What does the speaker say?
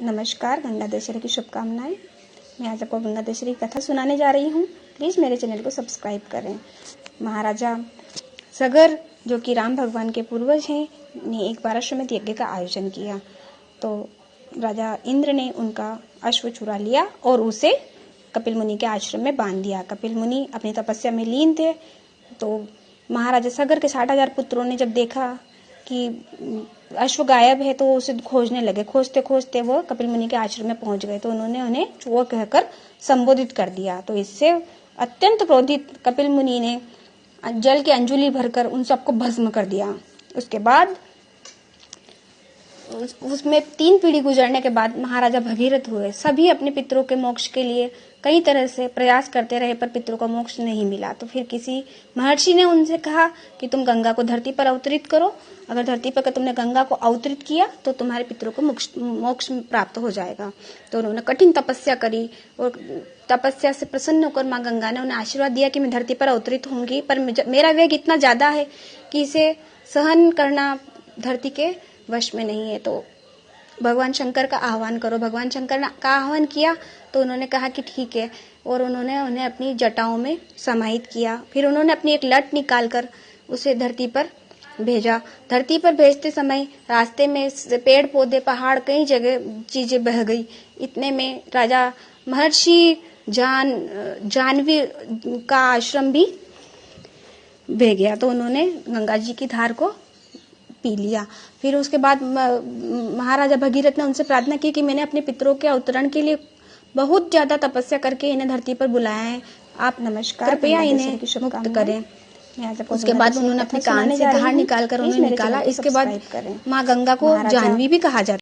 नमस्कार, गंगा दशहरा की शुभकामनाएं। मैं आज आपको गंगा दशहरा की कथा सुनाने जा रही हूँ। प्लीज़ मेरे चैनल को सब्सक्राइब करें। महाराजा सगर, जो कि राम भगवान के पूर्वज हैं, ने एक बार अश्वमेध यज्ञ का आयोजन किया। तो राजा इंद्र ने उनका अश्व चुरा लिया और उसे कपिल मुनि के आश्रम में बांध दिया। कपिल मुनि अपनी तपस्या में लीन थे। तो महाराजा सगर के 60,000 पुत्रों ने जब देखा कि अश्व गायब है तो उसे खोजने लगे। खोजते खोजते वो कपिल मुनि के आश्रम में पहुंच गए। तो उन्होंने उन्हें चोर कहकर संबोधित कर दिया। तो इससे अत्यंत क्रोधित कपिल मुनि ने जल की अंजुलि भरकर उन सबको भस्म कर दिया। उसके बाद उसमें 3 पीढ़ी गुजरने के बाद महाराजा भगीरथ हुए। सभी अपने पितरों के मोक्ष के लिए कई तरह से प्रयास करते रहे, पर पितरों को मोक्ष नहीं मिला। तो फिर किसी महर्षि ने उनसे कहा कि तुम गंगा को धरती पर अवतरित करो। अगर धरती पर तुमने गंगा को अवतरित किया तो तुम्हारे पितरों को मोक्ष प्राप्त हो जाएगा। तो उन्होंने कठिन तपस्या करी और तपस्या से प्रसन्न होकर माँ गंगा ने उन्हें आशीर्वाद दिया कि मैं धरती पर अवतरित होंगी, पर मेरा वेग इतना ज्यादा है कि इसे सहन करना धरती के वश में नहीं है। तो भगवान शंकर का आह्वान करो। भगवान शंकर ने का आह्वान किया तो उन्होंने कहा कि ठीक है, और उन्होंने उन्हें अपनी जटाओं में समाहित किया। फिर उन्होंने अपनी एक लट निकालकर उसे धरती पर भेजा। धरती पर भेजते समय रास्ते में पेड़ पौधे, पहाड़, कई जगह चीजें बह गई। इतने में राजा महर्षि जानवी का आश्रम भी बह गया। तो उन्होंने गंगा जी की धार को पी लिया। फिर उसके बाद महाराजा भगीरथ ने उनसे प्रार्थना की कि मैंने अपने पितरों के अवतरण के लिए बहुत ज्यादा तपस्या करके इन्हें धरती पर बुलाया है, आप कृपया इन्हें मुक्त करें। उसके बाद उन्होंने अपने कान से धार निकालकर उन्हें निकाला। इसके बाद माँ गंगा को जाह्नवी भी कहा जाता है।